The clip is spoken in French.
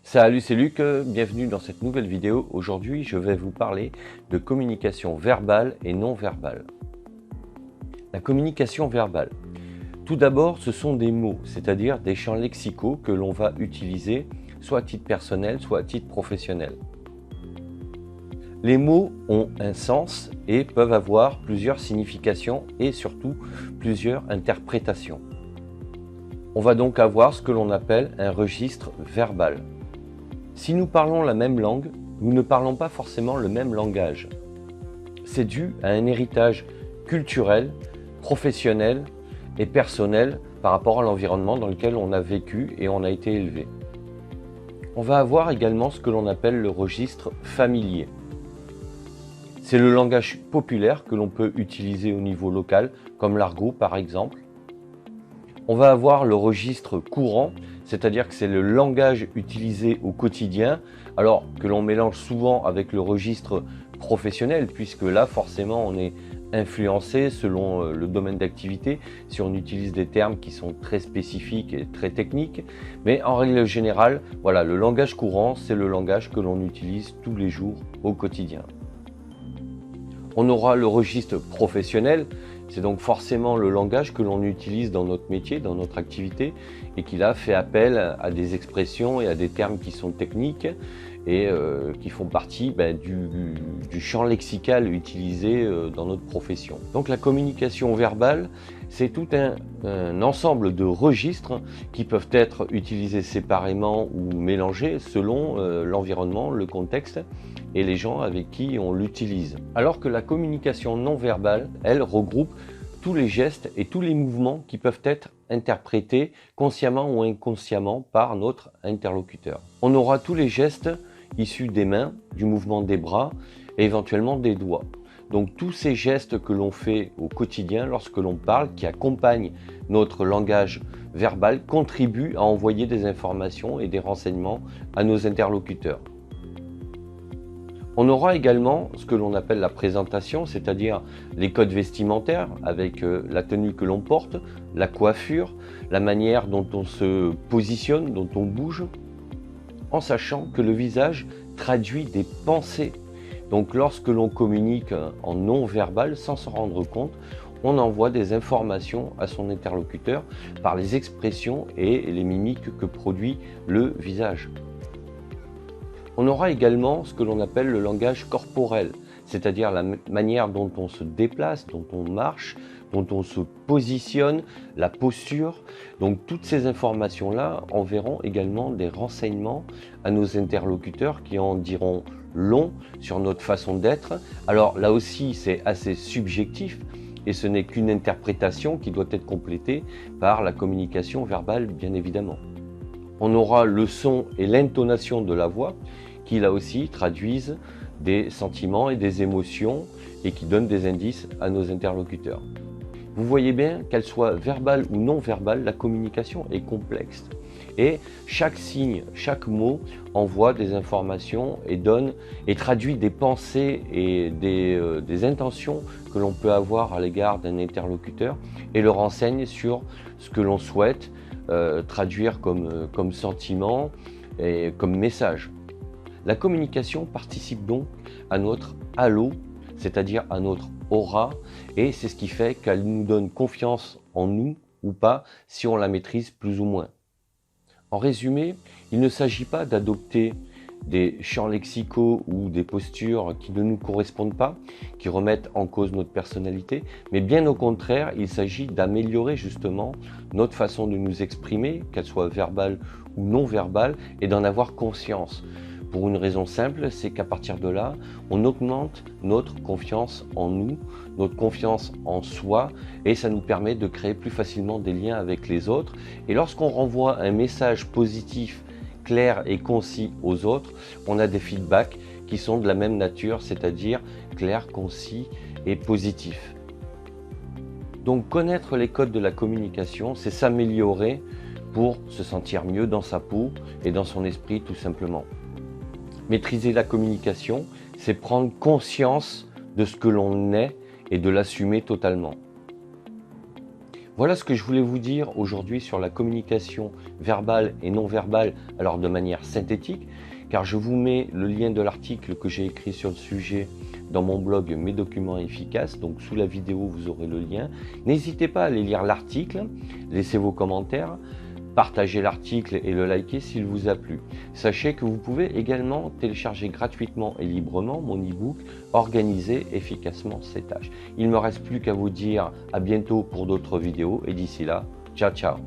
Salut, c'est Luc, bienvenue dans cette nouvelle vidéo. Aujourd'hui, je vais vous parler de communication verbale et non verbale. La communication verbale. Tout d'abord, ce sont des mots, c'est-à-dire des champs lexicaux que l'on va utiliser soit à titre personnel, soit à titre professionnel. Les mots ont un sens et peuvent avoir plusieurs significations et surtout plusieurs interprétations. On va donc avoir ce que l'on appelle un registre verbal. Si nous parlons la même langue, nous ne parlons pas forcément le même langage. C'est dû à un héritage culturel, professionnel et personnel par rapport à l'environnement dans lequel on a vécu et on a été élevé. On va avoir également ce que l'on appelle le registre familier. C'est le langage populaire que l'on peut utiliser au niveau local, comme l'argot par exemple. On va avoir le registre courant, c'est-à-dire que c'est le langage utilisé au quotidien, alors que l'on mélange souvent avec le registre professionnel, puisque là, forcément, on est influencé selon le domaine d'activité, si on utilise des termes qui sont très spécifiques et très techniques. Mais en règle générale, voilà, le langage courant, c'est le langage que l'on utilise tous les jours au quotidien. On aura le registre professionnel, c'est donc forcément le langage que l'on utilise dans notre métier, dans notre activité, et qui là fait appel à des expressions et à des termes qui sont techniques et qui font partie du champ lexical utilisé dans notre profession. Donc la communication verbale, c'est tout un ensemble de registres qui peuvent être utilisés séparément ou mélangés selon l'environnement, le contexte et les gens avec qui on l'utilise. Alors que la communication non verbale, elle regroupe tous les gestes et tous les mouvements qui peuvent être interprétés consciemment ou inconsciemment par notre interlocuteur. On aura tous les gestes issus des mains, du mouvement des bras et éventuellement des doigts. Donc tous ces gestes que l'on fait au quotidien lorsque l'on parle, qui accompagnent notre langage verbal, contribuent à envoyer des informations et des renseignements à nos interlocuteurs. On aura également ce que l'on appelle la présentation, c'est-à-dire les codes vestimentaires avec la tenue que l'on porte, la coiffure, la manière dont on se positionne, dont on bouge, en sachant que le visage traduit des pensées. Donc lorsque l'on communique en non-verbal, sans s'en rendre compte, on envoie des informations à son interlocuteur par les expressions et les mimiques que produit le visage. On aura également ce que l'on appelle le langage corporel, c'est-à-dire la manière dont on se déplace, dont on marche, dont on se positionne, la posture. Donc toutes ces informations-là enverront également des renseignements à nos interlocuteurs qui en diront long sur notre façon d'être. Alors là aussi, c'est assez subjectif et ce n'est qu'une interprétation qui doit être complétée par la communication verbale, bien évidemment. On aura le son et l'intonation de la voix qui là aussi traduisent des sentiments et des émotions et qui donnent des indices à nos interlocuteurs. Vous voyez bien, qu'elle soit verbale ou non verbale, la communication est complexe. Et chaque signe, chaque mot envoie des informations et traduit des pensées et des intentions que l'on peut avoir à l'égard d'un interlocuteur et le renseigne sur ce que l'on souhaite traduire comme sentiment et comme message. La communication participe donc à notre halo, c'est-à-dire à notre aura, et c'est ce qui fait qu'elle nous donne confiance en nous ou pas, si on la maîtrise plus ou moins. En résumé, il ne s'agit pas d'adopter des champs lexicaux ou des postures qui ne nous correspondent pas, qui remettent en cause notre personnalité, mais bien au contraire, il s'agit d'améliorer justement notre façon de nous exprimer, qu'elle soit verbale ou non verbale, et d'en avoir conscience. Pour une raison simple, c'est qu'à partir de là, on augmente notre confiance en nous, notre confiance en soi, et ça nous permet de créer plus facilement des liens avec les autres. Et lorsqu'on renvoie un message positif, clair et concis aux autres, on a des feedbacks qui sont de la même nature, c'est-à-dire clairs, concis et positifs. Donc connaître les codes de la communication, c'est s'améliorer pour se sentir mieux dans sa peau et dans son esprit tout simplement. Maîtriser la communication, c'est prendre conscience de ce que l'on est et de l'assumer totalement. Voilà ce que je voulais vous dire aujourd'hui sur la communication verbale et non verbale, alors de manière synthétique, car je vous mets le lien de l'article que j'ai écrit sur le sujet dans mon blog Mes documents efficaces, donc sous la vidéo vous aurez le lien. N'hésitez pas à aller lire l'article, laissez vos commentaires, partagez l'article et le liker s'il vous a plu. Sachez que vous pouvez également télécharger gratuitement et librement mon e-book Organiser efficacement ses tâches. Il ne me reste plus qu'à vous dire à bientôt pour d'autres vidéos et d'ici là, ciao ciao.